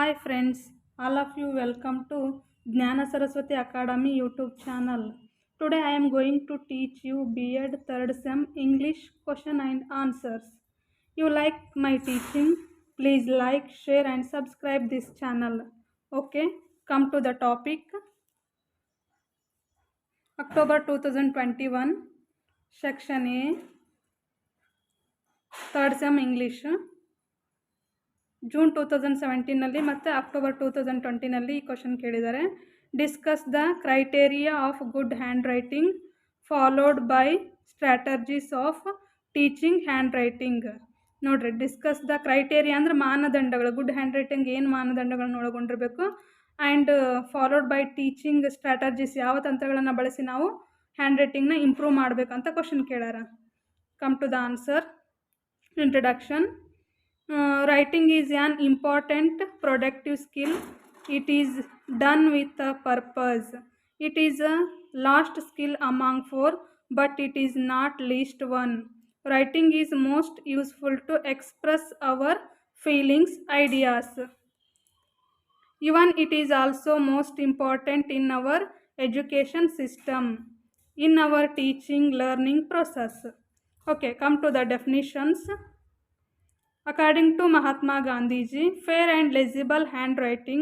Hi friends, all of you welcome to Jnana Saraswati Academy YouTube channel. Today I am going to teach you B.Ed 3rd Sem English question and answers. You like my teaching? Please like, share and subscribe this channel. Okay, come to the topic. October 2021, Section A, 3rd Sem English. June 2017ನಲ್ಲಿ ಮತ್ತು October 2020ನಲ್ಲಿ ಈ question ಕೇಳಿದ್ದಾರೆ. Discuss the criteria of good handwriting followed by strategies of teaching handwriting. ನೋಡ್ರಿ, discuss the criteria ಅಂದ್ರೆ ಮಾನದಂಡಗಳು, good handwriting ಏನು ಮಾನದಂಡಗಳನ್ನು ಒಳಗೊಂಡಿರಬೇಕು, and followed by teaching strategies ಯಾವ ತಂತ್ರಗಳನ್ನು ಬಳಸಿ ನಾವು ಹ್ಯಾಂಡ್ ರೈಟಿಂಗ್ನ ಇಂಪ್ರೂವ್ ಮಾಡಬೇಕಂತ ಕ್ವಶನ್ ಕೇಳ್ಯಾರ. Come to the answer. Introduction. Writing is an important productive skill. It is done with a purpose. It is a last skill among four, but it is not least one. Writing is most useful to express our feelings, ideas. Even it is also most important in our education system, in our teaching learning process. Okay, come to the definitions. According to Mahatma Gandhiji, fair and legible handwriting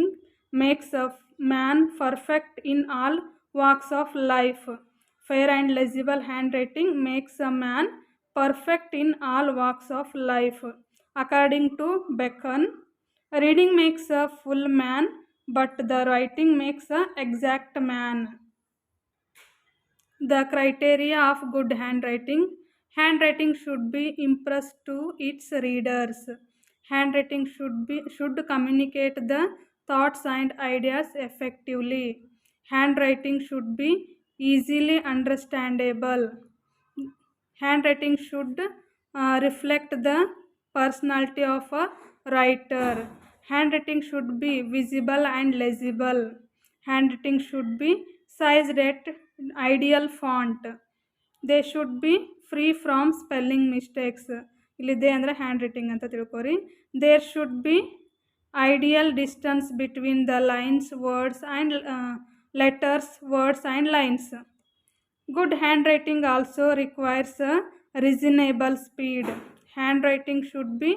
makes a man perfect in all walks of life. Fair and legible handwriting makes a man perfect in all walks of life. According to Bacon, reading makes a full man, but the writing makes an exact man. The criteria of good handwriting. Handwriting should be impressed to its readers. Handwriting should communicate the thoughts and ideas effectively. Handwriting should be easily understandable. Handwriting should reflect the personality of a writer. Handwriting should be visible and legible. Handwriting should be sized at ideal font. They should be free from spelling mistakes. ಇಲ್ಲಿದೆ ಅಂದರೆ handwriting ಅಂತ ತಿಳ್ಕೊರಿ. There should be ideal distance between the lines, words and letters, words and lines. Good handwriting also requires a reasonable speed. Handwriting should be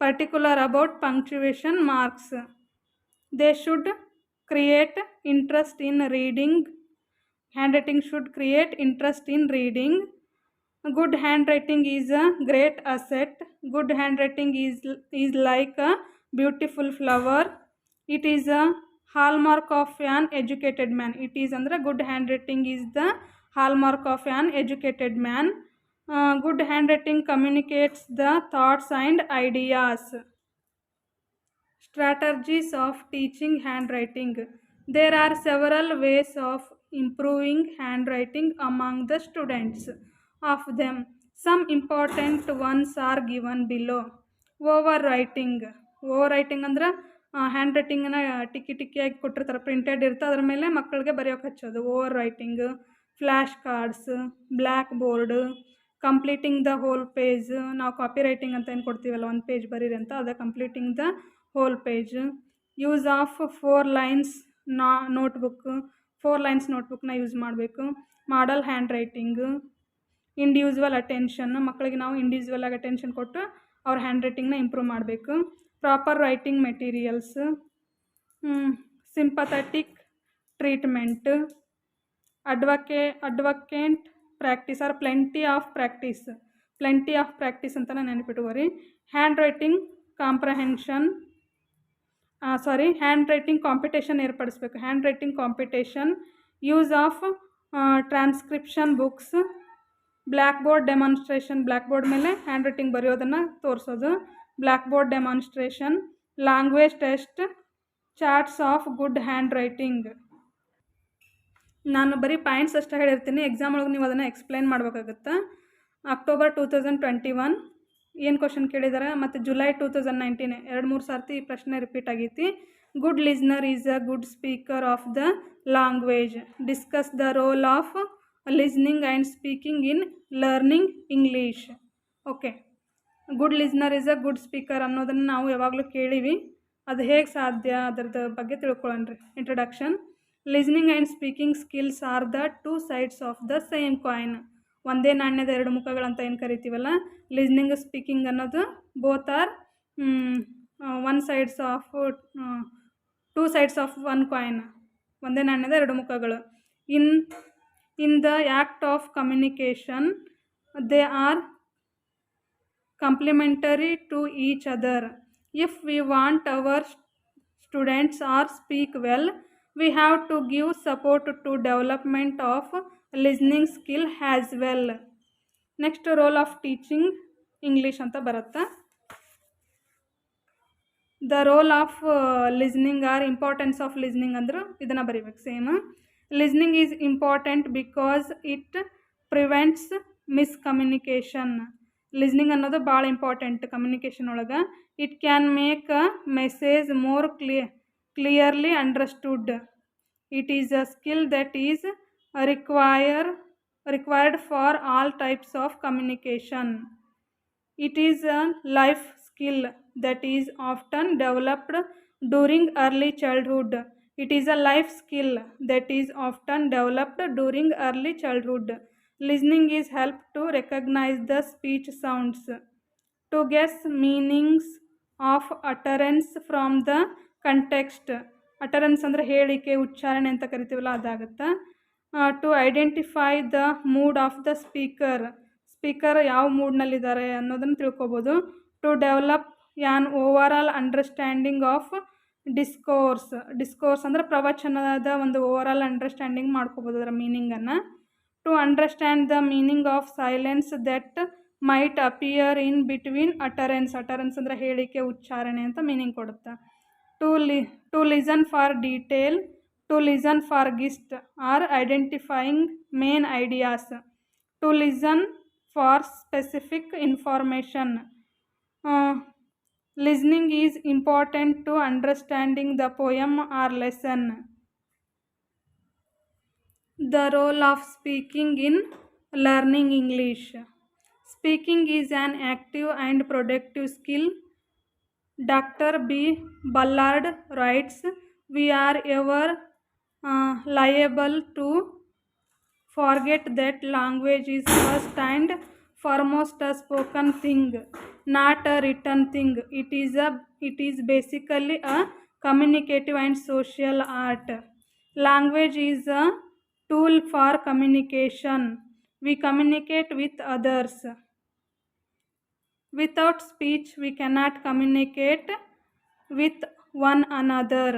particular about punctuation marks. They should create interest in reading. Handwriting should create interest in reading. Good handwriting is a great asset. Good handwriting is like a beautiful flower. It is a hallmark of an educated man. It is andre good handwriting is the hallmark of an educated man. Good handwriting communicates the thoughts and ideas. Strategies of teaching handwriting. There are several ways of improving handwriting among the students. Of them, some important ones are given below. Overwriting. Overwriting ಅಂದ್ರೆ ಹ್ಯಾಂಡ್ ರೈಟಿಂಗನ್ನ ಟಿಕ್ಕಿಯಾಗಿ ಕೊಟ್ಟಿರ್ತಾರೆ, printed ಇರುತ್ತೆ, ಅದ್ರ ಮೇಲೆ ಮಕ್ಕಳಿಗೆ ಬರೆಯೋಕೆ ಹಚ್ಚೋದು overwriting. Flash cards, blackboard, completing the whole page. ನಾವು ಕಾಪಿ ರೈಟಿಂಗ್ ಅಂತ ಏನು ಕೊಡ್ತೀವಲ್ಲ, ಒಂದು ಪೇಜ್ ಬರೀರಿ ಅಂತ, ಅದೇ completing the whole page. Use of 4 lines notebook. 4 lines ನೋಟ್ಬುಕ್ನ ಯೂಸ್ ಮಾಡಬೇಕು. Model handwriting. Individual attention. ಮಕ್ಕಳಿಗೆ ನಾವು ಇಂಡಿವಿಜುವಲ್ ಆಗಿ ಅಟೆನ್ಷನ್ ಕೊಟ್ಟು ಅವ್ರ ಹ್ಯಾಂಡ್ ರೈಟಿಂಗ್ನ ಇಂಪ್ರೂವ್ ಮಾಡಬೇಕು. Proper writing materials. Sympathetic treatment. Advocate practice are plenty of practice. Plenty of practice ಅಂತ ನೆನಪಿಟ್ಕೋರಿ. Handwriting comprehension handwriting competition ಏರ್ಪಡಿಸ್ಬೇಕು. Handwriting competition. Use of transcription books. Blackboard demonstration. Blackboard ಮೇಲೆ handwriting ಬರೆಯೋದನ್ನು ತೋರಿಸೋದು. Blackboard demonstration. Language test. Charts of good handwriting. ನಾನು ಬರೀ points ಅಷ್ಟೇ ಹೇಳಿರ್ತೀನಿ, exam ಒಳಗೆ ನೀವು ಅದನ್ನು ಎಕ್ಸ್ಪ್ಲೈನ್ ಮಾಡಬೇಕಾಗುತ್ತೆ. ಅಕ್ಟೋಬರ್ 2021 ಏನು ಕ್ವಶನ್ ಕೇಳಿದ್ದಾರೆ, ಮತ್ತು ಜುಲೈ 2019 2-3 ಸರ್ತಿ ಈ ಪ್ರಶ್ನೆ ರಿಪೀಟ್ ಆಗೈತಿ. Good listener is a good speaker of the language. Discuss the role of listening and speaking in learning English. Okay, good listener is a good speaker ಅನ್ನೋದನ್ನು ನಾವು ಯಾವಾಗಲೂ ಕೇಳೀವಿ. ಅದು ಹೇಗೆ ಸಾಧ್ಯ ಅದರದ ಬಗ್ಗೆ ತಿಳ್ಕೊಳ್ಳೋಣ. Introduction. Listening and speaking skills are the two sides of the same coin. ಒಂದೇ ನಾಣ್ಯದ ಎರಡು ಮುಖಗಳಂತ ಏನು ಕರಿತೀವಲ್ಲ, ಲಿಸ್ನಿಂಗ್ ಸ್ಪೀಕಿಂಗ್ ಅನ್ನೋದು both are two sides of one coin. ಒಂದೇ ನಾಣ್ಯದ ಎರಡು ಮುಖಗಳು. In the act of communication they are complementary to each other. If we want our students or speak well, we have to give support to development of listening skill as well. Next, role of teaching English anta baratta. The role of listening or importance of listening andru idana bariಬೇಕು same. Listening is important because it prevents miscommunication. Listening ಅನ್ನೋದು ಭಾಳ important communication ಒಳಗೆ. It can make a message more clearly understood. It is a skill that is required for all types of communication. It is a life skill that is often developed during early childhood. It is a life skill that is often developed during early childhood. Listening is help to recognize the speech sounds, to guess meanings of utterance from the context. Utterance ಅಂದರೆ ಹೇಳಿಕೆ, ಉಚ್ಚಾರಣೆ ಅಂತ ಕರಿತೀವಲ್ಲ ಅದಾಗುತ್ತೆ. To identify the mood of the speaker ಯಾವ ಮೂಡ್ನಲ್ಲಿದ್ದಾರೆ ಅನ್ನೋದನ್ನು ತಿಳ್ಕೊಬೋದು. To develop an overall understanding of discourse ಅಂದರೆ ಪ್ರವಚನದ ಒಂದು ಓವರಾಲ್ ಅಂಡರ್ಸ್ಟ್ಯಾಂಡಿಂಗ್ ಮಾಡ್ಕೋಬೋದು ಅದರ ಮೀನಿಂಗನ್ನು. To understand the meaning of silence that might appear in between utterance ಅಂದರೆ ಹೇಳಿಕೆ, ಉಚ್ಚಾರಣೆ ಅಂತ ಮೀನಿಂಗ್ ಕೊಡುತ್ತೆ. To listen for detail, to listen for gist or identifying main ideas, to listen for specific information. Listening is important to understanding the poem or lesson. The role of speaking in learning English. Speaking is an active and productive skill. Dr. B. Ballard writes, "We are ever liable to forget that language is first and foremost a spoken thing, not a written thing. It is basically a communicative and social art. Language is a tool for communication. We communicate with others. Without speech, we cannot communicate with one another.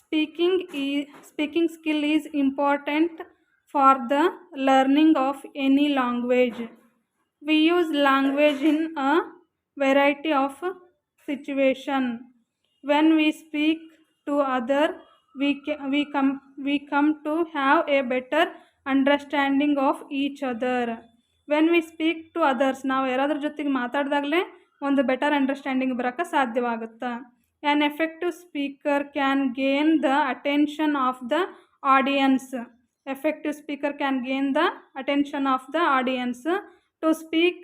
Speaking skill is important for the learning of any language. We use language in a variety of situations. When we speak to others, we come to have a better understanding of each other. When we speak to others, ನಾವು ಯಾರಾದ್ರ ಜೊತೆಗೆ ಮಾತಾಡಿದಾಗಲೇ ಒಂದು better understanding ಬರೋಕ್ಕೆ ಸಾಧ್ಯವಾಗುತ್ತೆ. An effective speaker can gain the attention of the audience. Effective speaker can gain the attention of the audience. To speak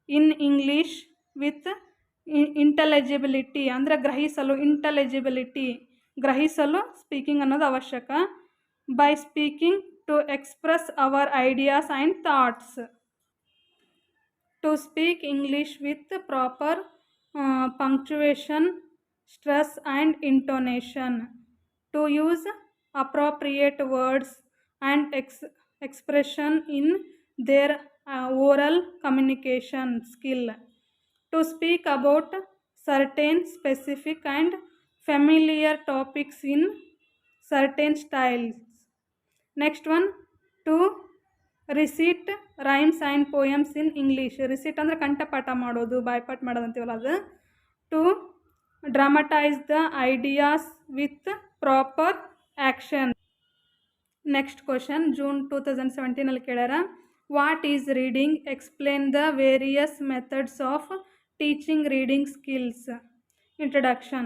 in English with intelligibility ಅಂದರೆ ಗ್ರಹಿಸಲು speaking ಅನ್ನೋದು ಅವಶ್ಯಕ. By speaking to express our ideas and thoughts. To speak English with proper punctuation, stress and intonation. To use appropriate words and expression in their oral communication skill. To speak about certain specific and familiar topics in certain styles. Next one, to recite rhymes and poems in English. Recite ಅಂದರೆ ಕಂಠಪಾಠ ಮಾಡೋದು, ಬಾಯ್ಪಾಠ ಮಾಡೋದು ಅಂತೀವಲ್ಲ ಅದು. To dramatize the ideas with proper action. Next question, June 2017 ಅಲ್ಲಿ ಕೇಳ್ಯಾರ. What is reading? Explain the various methods of teaching reading skills. Introduction.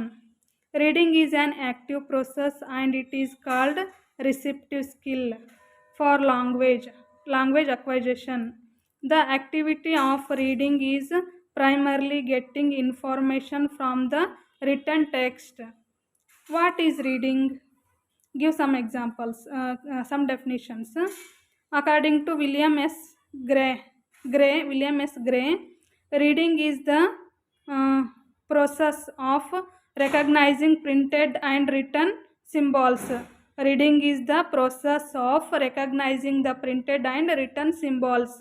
Reading is an active process and it is called receptive skill for language acquisition. The activity of reading is primarily getting information from the written text. What is reading? Give some examples, some definitions. According to William S. Gray, reading is the process of recognizing printed and written symbols. Reading is the process of recognizing the printed and written symbols.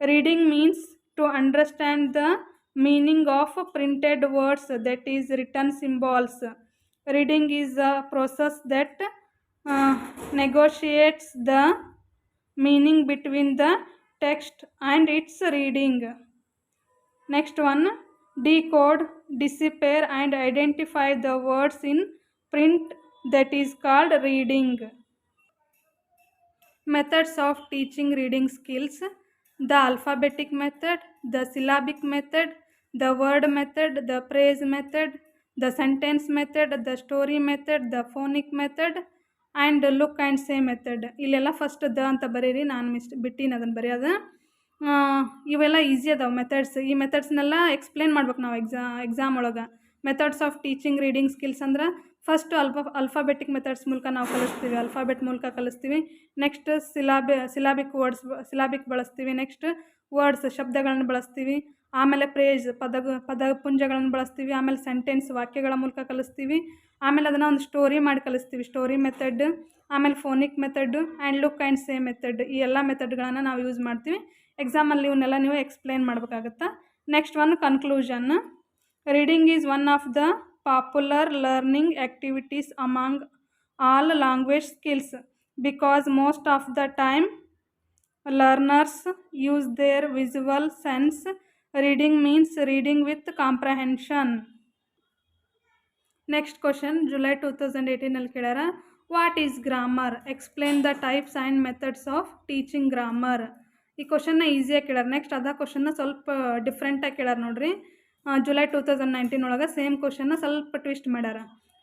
Reading means to understand the meaning of printed words, that is written symbols. Reading is a process that negotiates the meaning between the text and its reading. Next one, decode, decipher and identify the words in print, that is called reading. Methods of teaching reading skills: the alphabetic method, the syllabic method, the word method, the phrase method, the sentence method, the story method, the phonic method and look and say method. ಇಲ್ಲೆಲ್ಲ first the ಅಂತ ಬರೀರಿ, ನಾನು ಬಿಟ್ಟಿನ ಅದನ್ನು ಬರೆಯೋದು. ಇವೆಲ್ಲ easy ಅದಾವೆ methods. ಈ ಮೆಥಡ್ಸ್ನೆಲ್ಲ explain ಮಾಡ್ಬೇಕು ನಾವು ಎಕ್ಸಾಮ್ ಒಳಗೆ. Methods of teaching reading skills ಅಂದ್ರೆ ಫಸ್ಟ್ ಅಲ್ಫಾಬೆಟಿಕ್ ಮೆಥಡ್ಸ್ ಮೂಲಕ ನಾವು ಕಲಿಸ್ತೀವಿ, ಅಲ್ಫಾಬೆಟ್ ಮೂಲಕ ಕಲಿಸ್ತೀವಿ. ನೆಕ್ಸ್ಟ್ ಸಿಲಾಬಿಕ್ ಬಳಸ್ತೀವಿ. ನೆಕ್ಸ್ಟ್ ವರ್ಡ್ಸ್, ಶಬ್ದಗಳನ್ನು ಬಳಸ್ತೀವಿ. ಆಮೇಲೆ ಪ್ರೇಜ್, ಪದಪುಂಜಗಳನ್ನು ಬಳಸ್ತೀವಿ. ಆಮೇಲೆ ಸೆಂಟೆನ್ಸ್, ವಾಕ್ಯಗಳ ಮೂಲಕ ಕಲಿಸ್ತೀವಿ. ಆಮೇಲೆ ಅದನ್ನು ಒಂದು ಸ್ಟೋರಿ ಮಾಡಿ ಕಲಿಸ್ತೀವಿ, ಸ್ಟೋರಿ ಮೆಥಡ್. ಆಮೇಲೆ phonic method and look and say method. ಈ ಎಲ್ಲ ಮೆಥಡ್ಗಳನ್ನು ನಾವು ಯೂಸ್ ಮಾಡ್ತೀವಿ. ಎಕ್ಸಾಮಲ್ಲಿ ಇವನ್ನೆಲ್ಲ ನೀವು ಎಕ್ಸ್ಪ್ಲೇನ್ ಮಾಡಬೇಕಾಗತ್ತಾ. Next one, conclusion. Reading is one of the popular learning activities among all language skills because most of the time learners use their visual sense. Reading means reading with comprehension. Next question, July 2018 ಅಲ್ಲಿ ಕೇಳ್ಯಾರ, what is grammar? Explain the types and methods of teaching grammar. ಈ ಕ್ವಶನ್ನ ಈಸಿಯಾಗಿ ಕೇಳ್ಯಾರ. Next ಅದ ಕ್ವಶನ್ನ ಸ್ವಲ್ಪ ಡಿಫ್ರೆಂಟಾಗಿ ಕೇಳ್ಯಾರ ನೋಡ್ರಿ. July 2019 ಒಳಗೆ ಸೇಮ್ ಕ್ವಶನ್ನ ಸ್ವಲ್ಪ ಟ್ವಿಸ್ಟ್ ಮಾಡ್ಯಾರ.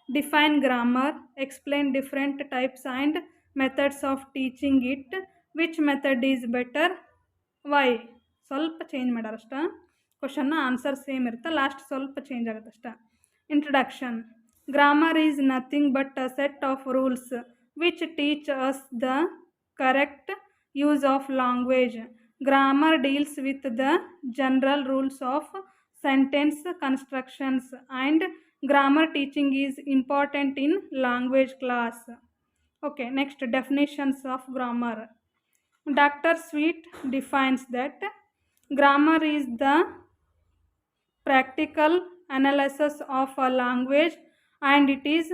Define grammar, explain different types and methods of teaching it, which method is better, why. ಸ್ವಲ್ಪ ಚೇಂಜ್ ಮಾಡ್ಯಾರ ಅಷ್ಟ. ಕ್ವಶನ್ನ ಆನ್ಸರ್ ಸೇಮ್ ಇರುತ್ತೆ, ಲಾಸ್ಟ್ ಸ್ವಲ್ಪ ಚೇಂಜ್ ಆಗುತ್ತೆ ಅಷ್ಟ. Introduction. Grammar is nothing but a set of rules which teach us the correct use of language. Grammar deals with the general rules of sentence constructions and grammar teaching is important in language class. Okay, next, definitions of grammar. Dr. Sweet defines that grammar is the practical analysis of a language and it is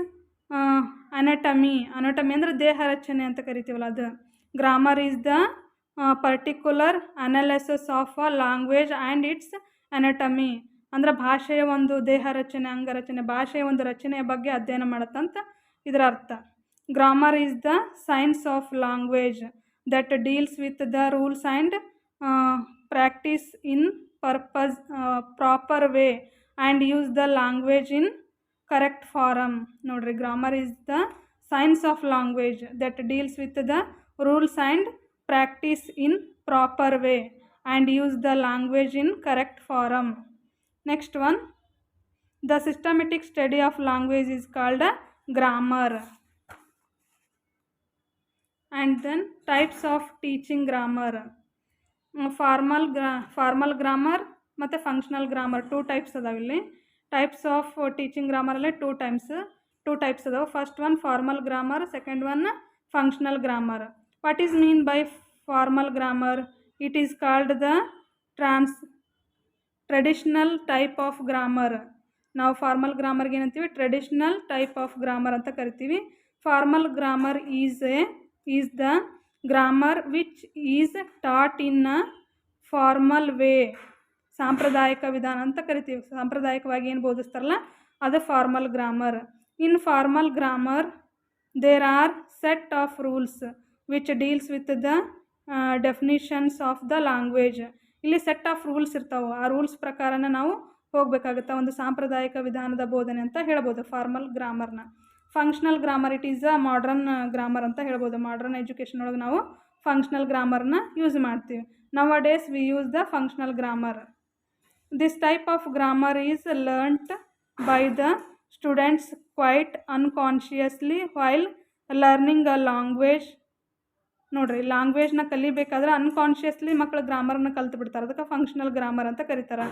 anatomy ಅಂದರೆ ದೇಹ ರಚನೆ ಅಂತ ಕರಿತೀವಲ್ಲ ಅದು. Grammar is the particular analysis of a language and its anatomy ಅಂದರೆ ಭಾಷೆಯ ಒಂದು ದೇಹ ರಚನೆ, ಅಂಗರಚನೆ, ಭಾಷೆಯ ಒಂದು ರಚನೆಯ ಬಗ್ಗೆ ಅಧ್ಯಯನ ಮಾಡುತ್ತಂತ ಇದರ ಅರ್ಥ. Grammar is the science of language that deals with the rules and practice in proper way and use the language in correct form. ನೋಡ್ರಿ, grammar is the science of language that deals with the rules and practice in proper way and use the language in correct form. Next one, the systematic study of language is called a grammar. And then types of teaching grammar. Formal grammar ಮತ್ತು functional grammar, 2 types ಅದಾವೆ ಇಲ್ಲಿ. Types of teaching ಗ್ರಾಮರಲ್ಲಿ 2 types ಅದಾವೆ. First one formal grammar, second one functional grammar. What is mean by formal grammar? It is called the traditional type of grammar. ನಾವು formal ಗ್ರಾಮರ್ಗೆ ಏನಂತೀವಿ? Traditional type of grammar ಅಂತ ಕರಿತೀವಿ. Formal grammar is the grammar which is taught in a formal way. ಸಾಂಪ್ರದಾಯಿಕ ವಿಧಾನ ಅಂತ ಕರಿತೀವಿ. ಸಾಂಪ್ರದಾಯಿಕವಾಗಿ ಏನು ಬೋಧಿಸ್ತಾರಲ್ಲ ಅದು formal grammar. In formal grammar there are set of rules which deals with the definitions of the language. ಇಲ್ಲಿ ಸೆಟ್ ಆಫ್ ರೂಲ್ಸ್ ಇರ್ತಾವೆ, ಆ ರೂಲ್ಸ್ ಪ್ರಕಾರನ ನಾವು ಹೋಗಬೇಕಾಗುತ್ತೆ. ಒಂದು ಸಾಂಪ್ರದಾಯಿಕ ವಿಧಾನದ ಬೋಧನೆ ಅಂತ ಹೇಳ್ಬೋದು ಫಾರ್ಮಲ್ ಗ್ರಾಮರ್ನ. Functional grammar it is a modern grammar ಅಂತ ಹೇಳ್ಬೋದು. ಮಾಡ್ರನ್ ಎಜುಕೇಷನ್ ಒಳಗೆ ನಾವು ಫಂಕ್ಷನಲ್ ಗ್ರಾಮರ್ನ ಯೂಸ್ ಮಾಡ್ತೀವಿ. Nowadays we use the functional grammar. This type of grammar is learnt by the students quite unconsciously while learning a language. ನೋಡ್ರಿ, ಲ್ಯಾಂಗ್ವೇಜ್ನ ಕಲಿಬೇಕಾದ್ರೆ unconsciously ಮಕ್ಕಳು ಗ್ರಾಮರ್ನ ಕಲ್ತು ಬಿಡ್ತಾರೆ. ಅದಕ್ಕೆ ಫಂಕ್ಷನಲ್ ಗ್ರಾಮರ್ ಅಂತ ಕರೀತಾರೆ.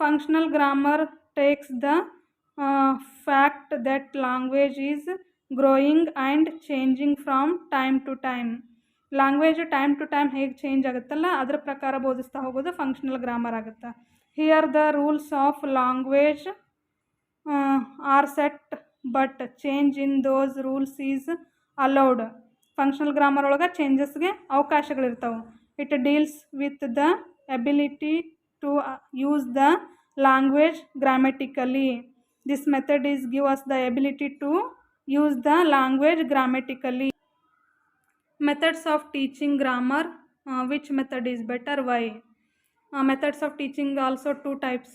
Functional grammar takes the fact that language is growing and changing from time to time. Language time to time ಹೇಗೆ change ಆಗುತ್ತಲ್ಲ ಅದರ ಪ್ರಕಾರ ಬೋಧಿಸ್ತಾ ಹೋಗೋದು ಫಂಕ್ಷನಲ್ ಗ್ರಾಮರ್ ಆಗುತ್ತೆ. Here the rules of language are set but change in those rules is allowed. Functional grammar ಒಳಗೆ ಚೇಂಜಸ್ಗೆ ಅವಕಾಶಗಳಿರ್ತಾವೆ. It deals with the ability to use the language grammatically. This method is give us the ability to use the language grammatically. Methods of teaching grammar, which method is better, why? Methods of teaching also two types.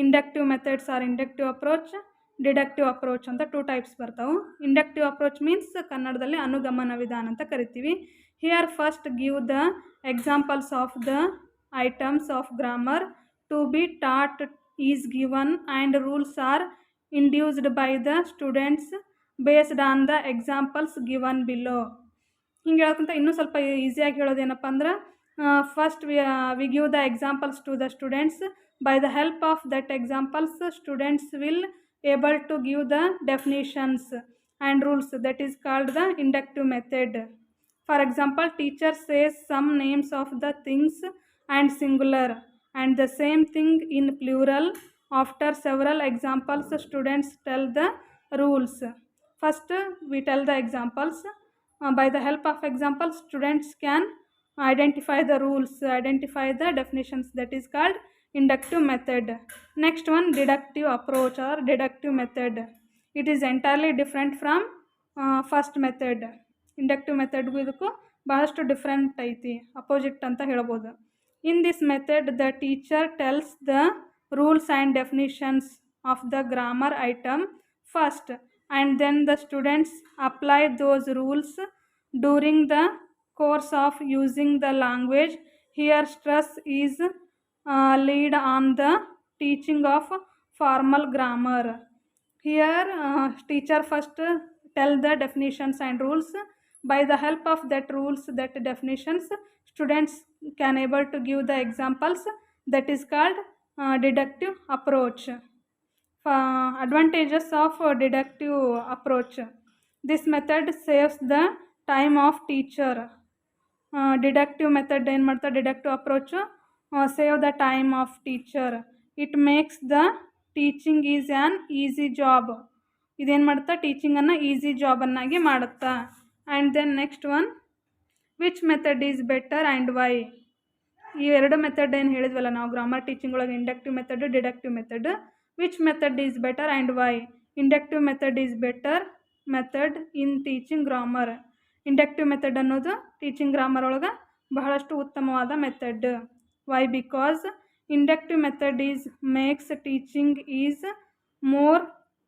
Inductive methods are inductive approach, deductive approach ಅಂತ two types ಬರ್ತಾವೆ. Inductive approach means ಕನ್ನಡದಲ್ಲಿ ಅನುಗಮನ ವಿಧಾನ ಅಂತ ಕರಿತೀವಿ. Here first give the examples of the items of grammar to be taught is given and rules are induced by the students based on the examples given below. ಹಿಂಗೆ ಹೇಳ್ಕೊಂತ ಇನ್ನೂ ಸ್ವಲ್ಪ ಈಸಿಯಾಗಿ ಹೇಳೋದೇನಪ್ಪ ಅಂದ್ರೆ, first we give the examples to the students. By the help of that examples, students will able to give the definitions and rules. That is called the inductive method. For example, teacher says some names of the things and singular and the same thing in plural. After several examples, students tell the rules. First we tell the examples. By the help of examples, students can identify the rules, identify the definitions. That is called inductive method. Next one, deductive approach or deductive method. It is entirely different from first method. Inductive method ಗೂ ಇದಕ್ಕೂ ಬಹಳಷ್ಟು different ಐತಿ, opposite ಅಂತ ಹೇಳ್ಬೋದು. In this method, the teacher tells the rules and definitions of the grammar item first, and then the students apply those rules during the course of using the language. Here stress is laid on the teaching of formal grammar. Here teacher first tell the definitions and rules. By the help of that rules, that definitions, students can able to give the examples. That is called deductive approach. Advantages of deductive approach. This method saves the time of teacher. Deductive method ಏನು ಮಾಡ್ತಾರೆ, deductive approach save the time of teacher. It makes the teaching is an easy job. ಇದೇನು ಮಾಡುತ್ತಾ, ಟೀಚಿಂಗನ್ನು easy ಜಾಬನ್ನಾಗಿ ಮಾಡುತ್ತಾ. And then next one, which method is better and why? ಈ ಎರಡು method ಏನು ಹೇಳಿದ್ವಲ್ಲ ನಾವು ಗ್ರಾಮರ್ ಟೀಚಿಂಗ್ ಒಳಗೆ, inductive method, deductive method. Which method is better and why? Inductive method is better method in teaching grammar. Inductive method ಅನ್ನೋದು teaching grammar ಒಳಗೆ ಬಹಳಷ್ಟು ಉತ್ತಮವಾದ method. Why? Because inductive method is makes teaching is more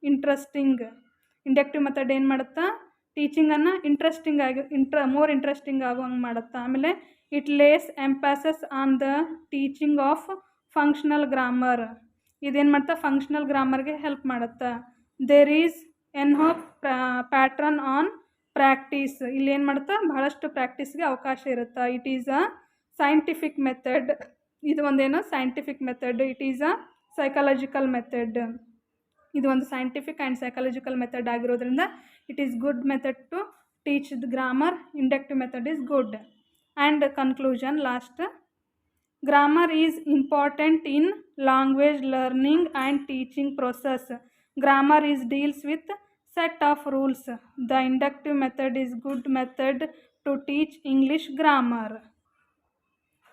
interesting. Inductive method ಏನು ಮಾಡುತ್ತಾ, ಟೀಚಿಂಗನ್ನು interesting ಆಗಿ more interesting ಆಗುವಂಗೆ ಮಾಡುತ್ತಾ. ಆಮೇಲೆ it lays emphasis on the teaching of functional grammar. ಇದೇನು ಮಾಡ್ತಾ, ಫಂಕ್ಷನಲ್ ಗ್ರಾಮರ್ಗೆ ಹೆಲ್ಪ್ ಮಾಡುತ್ತಾ. There is enough pattern on practice. ಇಲ್ಲಿ ಏನು ಮಾಡುತ್ತಾ, ಬಹಳಷ್ಟು ಪ್ರಾಕ್ಟೀಸ್ಗೆ ಅವಕಾಶ ಇರುತ್ತೆ. It is a scientific method. ಇದು ಒಂದೇನು scientific method. It is a psychological method. ಇದು ಒಂದು ಸೈಂಟಿಫಿಕ್ ಆ್ಯಂಡ್ ಸೈಕಾಲಜಿಕಲ್ ಮೆಥಡ್ ಆಗಿರೋದ್ರಿಂದ it is good method to teach the grammar. Inductive method is good. And conclusion last, grammar is important in language learning and teaching process. Grammar is deals with set of rules. The inductive method is good method to teach English grammar.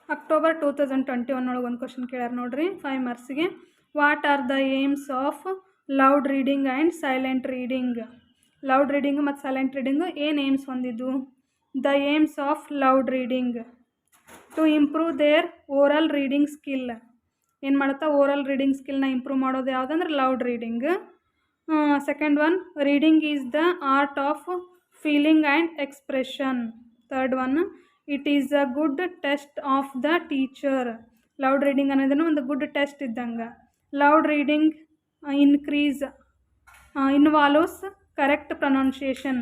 October 2021 ಒಳಗೆ ಒಂದು question ಕೇಳ್ಯಾರ ನೋಡ್ರಿ, 5 ಮಾರ್ಕ್ಸಿಗೆ. What are the aims of loud reading and silent reading? Loud reading ಮತ್ತು silent reading ಏನು aims ಹೊಂದಿದ್ದು? The aims of loud reading to improve their oral reading skill. ಏನು ಮಾಡುತ್ತಾ, ಓರಲ್ ರೀಡಿಂಗ್ ಸ್ಕಿಲ್ನ ಇಂಪ್ರೂವ್ ಮಾಡೋದು ಯಾವುದಂದ್ರೆ loud reading. Second one, reading is the art of feeling and expression. Third one, it is a good test of the teacher. Loud reading ಅನ್ನೋದನ್ನು ಒಂದು good test ಇದ್ದಂಗೆ. Loud reading increase involves correct pronunciation.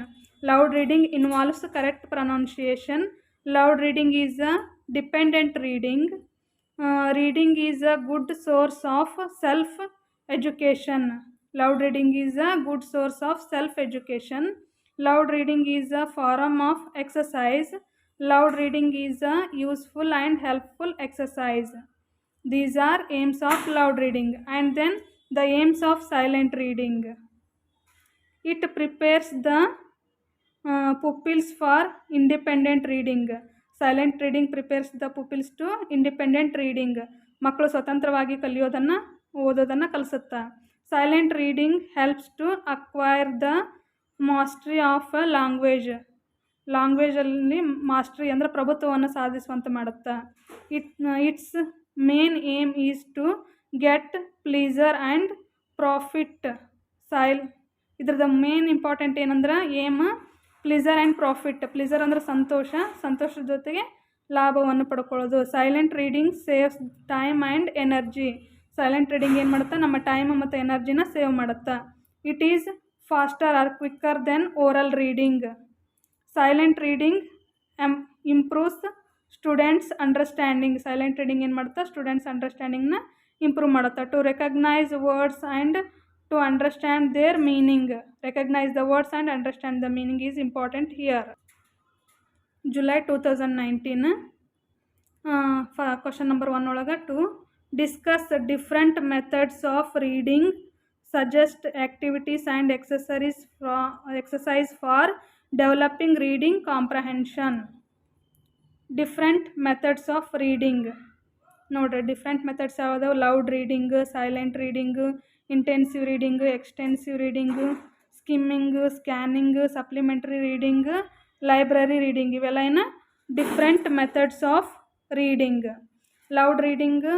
Loud reading involves correct pronunciation. Loud reading is a dependent reading. Reading is a good source of self education. Loud reading is a good source of self-education. Loud reading is a form of exercise. Loud reading is a useful and helpful exercise. These are aims of loud reading. And then the aims of silent reading. It prepares the pupils for independent reading. Silent reading prepares the pupils to independent reading. ಮಕ್ಕಳು ಸ್ವತಂತ್ರವಾಗಿ ಕಲಿಯೋದನ್ನು ಓದೋದನ್ನು ಕಲಿಸುತ್ತಾ. Silent reading helps to acquire the mastery of a language. ಲ್ಯಾಂಗ್ವೇಜಲ್ಲಿ mastery ಅಂದರೆ ಪ್ರಭುತ್ವವನ್ನು ಸಾಧಿಸುವಂತೆ ಮಾಡುತ್ತಾ. It's main aim is to get pleasure and profit. ಇದ್ರದ್ದು ಮೇನ್ ಇಂಪಾರ್ಟೆಂಟ್ ಏನಂದ್ರೆ aim pleasure and profit. Pleasure ಅಂದರೆ ಸಂತೋಷ, ಸಂತೋಷದ ಜೊತೆಗೆ ಲಾಭವನ್ನು ಪಡ್ಕೊಳ್ಳೋದು. Silent reading saves time and energy. Silent reading ಏನು ಮಾಡುತ್ತಾ, ನಮ್ಮ ಟೈಮ್ ಮತ್ತು ಎನರ್ಜಿನ ಸೇವ್ ಮಾಡುತ್ತಾ. It is faster or quicker than oral reading. Silent reading improves students understanding. Silent reading ಏನು ಮಾಡುತ್ತಾ, ಸ್ಟೂಡೆಂಟ್ಸ್ ಅಂಡರ್ಸ್ಟ್ಯಾಂಡಿಂಗ್ನ ಇಂಪ್ರೂವ್ ಮಾಡುತ್ತಾ. To recognise words and to understand their meaning. Recognise the words and understand the meaning is important here. July 2019 question number 1 ಒಳಗೆ to discuss different methods of reading, suggest activities and exercise for developing reading comprehension. Different methods of reading ನೋಡಿರಿ. Different methods ಯಾವುದಾವು? Loud reading, silent reading, intensive reading, extensive reading, skimming, scanning, supplementary reading, library reading. ಇವೆಲ್ಲ ಏನು different methods of reading. Loud reading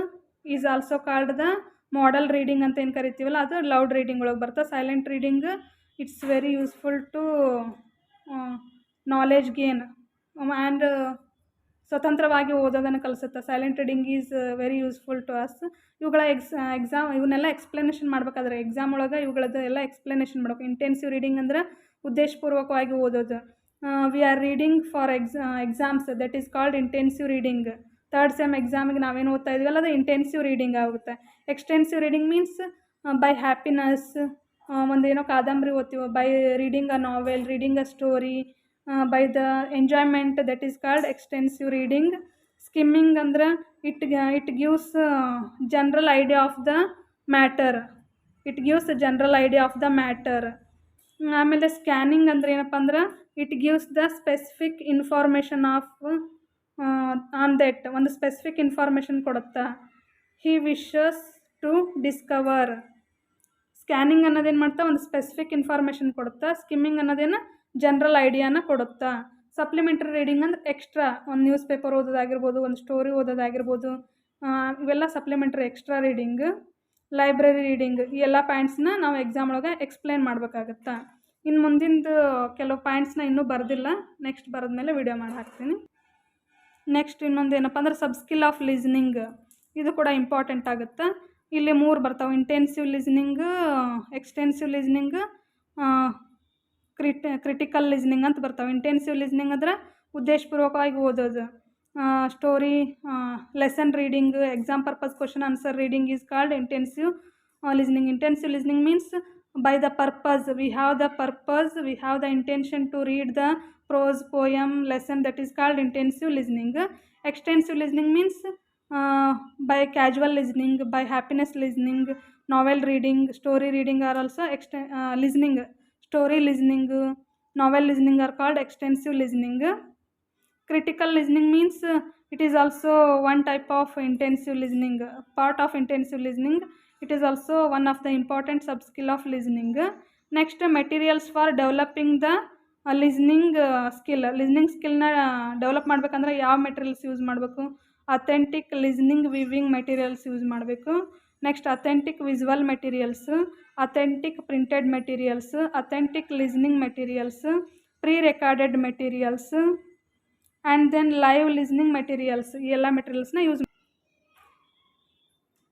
is also called the model reading ಅಂತ ಏನು ಕರಿತೀವಲ್ಲ, ಅದು loud reading ಒಳಗೆ ಬರ್ತದೆ. Silent reading it's very useful to knowledge gain and ಸ್ವತಂತ್ರವಾಗಿ ಓದೋದನ್ನು ಕಲಿಸುತ್ತೆ. Silent reading is very useful to us. ಇವುಗಳ ಇವನ್ನೆಲ್ಲ ಎಕ್ಸ್ಪ್ಲನೇಷನ್ ಮಾಡ್ಬೇಕಾದ್ರೆ ಎಕ್ಸಾಮ್ ಒಳಗೆ ಇವುಗಳದ್ದು ಎಲ್ಲ ಎಕ್ಸ್ಪ್ಲನೇಷನ್ ಮಾಡಬೇಕು. ಇಂಟೆನ್ಸಿವ್ ರೀಡಿಂಗ್ ಅಂದರೆ ಉದ್ದೇಶಪೂರ್ವಕವಾಗಿ ಓದೋದು. We are reading for exams, that is called intensive reading. Third sem ಎಕ್ಸಾಮಿಗೆ ನಾವೇನು ಓದ್ತಾ ಇದೀವಲ್ಲ ಅದು ಇಂಟೆನ್ಸಿವ್ ರೀಡಿಂಗ್ ಆಗುತ್ತೆ. Extensive reading means by happiness, ಒಂದೇನೋ ಕಾದಂಬರಿ ಓದ್ತೀವೋ, by reading a novel, reading a story, by the enjoyment, that is called extensive reading. Skimming ಅಂದ್ರೆ it gives general idea of the matter. ಆಮೇಲೆ ಸ್ಕ್ಯಾನಿಂಗ್ ಅಂದ್ರೆ ಏನಪ್ಪ ಅಂದ್ರೆ it gives the specific information of on that. ಒಂದು specific information ಕೊಡುತ್ತಾ. ಹಿ wishes to Discover. Scanning ಅನ್ನೋದೇನು ಮಾಡ್ತಾ, ಒಂದು specific information ಕೊಡುತ್ತಾ. ಸ್ಕಿಮ್ಮಿಂಗ್ ಅನ್ನೋದೇನು ಜನರಲ್ ಐಡಿಯಾನ ಕೊಡುತ್ತಾ. ಸಪ್ಲಿಮೆಂಟ್ರಿ ರೀಡಿಂಗ್ ಅಂದ್ರೆ ಎಕ್ಸ್ಟ್ರಾ, ಒಂದು ನ್ಯೂಸ್ ಪೇಪರ್ ಓದೋದಾಗಿರ್ಬೋದು, ಒಂದು ಸ್ಟೋರಿ ಓದೋದಾಗಿರ್ಬೋದು, ಇವೆಲ್ಲ supplementary extra reading. Library reading. ಈ ಎಲ್ಲ ಪಾಯಿಂಟ್ಸ್ನ ನಾವು ಎಕ್ಸಾಮ್ ಒಳಗೆ ಎಕ್ಸ್ಪ್ಲೇನ್ ಮಾಡಬೇಕಾಗತ್ತಾ. ಇನ್ನು ಮುಂದಿಂದು ಕೆಲವು ಪಾಯಿಂಟ್ಸ್ನ ಇನ್ನೂ ಬರೆದಿಲ್ಲ, ನೆಕ್ಸ್ಟ್ ಬರೆದ್ಮೇಲೆ ವಿಡಿಯೋ ಮಾಡಿ ಹಾಕ್ತೀನಿ. ನೆಕ್ಸ್ಟ್ ಇನ್ನೊಂದು ಏನಪ್ಪ ಅಂದ್ರೆ ಸಬ್ ಸ್ಕಿಲ್ ಆಫ್ ಲಿಸ್ನಿಂಗ್. ಇದು ಕೂಡ ಇಂಪಾರ್ಟೆಂಟ್ ಆಗುತ್ತೆ. ಇಲ್ಲಿ 3 ಬರ್ತಾವೆ: intensive listening, extensive listening, critical listening ಅಂತ ಬರ್ತಾವೆ. ಇಂಟೆನ್ಸಿವ್ ಲಿಸ್ನಿಂಗ್ ಅಂದರೆ ಉದ್ದೇಶಪೂರ್ವಕವಾಗಿ ಓದೋದು. Story, lesson reading, exam purpose question answer reading is called intensive listening. Intensive listening means by the purpose, we have the intention to read the prose, poem, lesson, that is called intensive listening. Extensive listening means by casual listening, by happiness listening, novel reading, story reading are also listening. Story listening, novel listening are called extensive listening. Critical listening means it is also one type of intensive listening, part of intensive listening. It is also one of the important sub-skill of listening. Next, materials for developing the listening skill. Listening skillನ develop ಮಾಡಬೇಕಂದ್ರೆ ಯಾವ materials use ಮಾಡಬೇಕು? Authentic listening viewing materials use ಮಾಡಬೇಕು. Next authentic visual materials, authentic printed materials, authentic listening materials, pre recorded materials and then live listening materials, ಈ ಎಲ್ಲ ಮೆಟೀರಿಯಲ್ಸ್ನ use.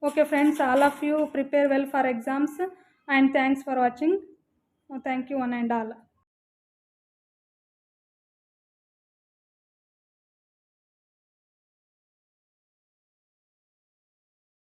Okay friends, all of you prepare well for exams and thanks for watching. Thank you one and all.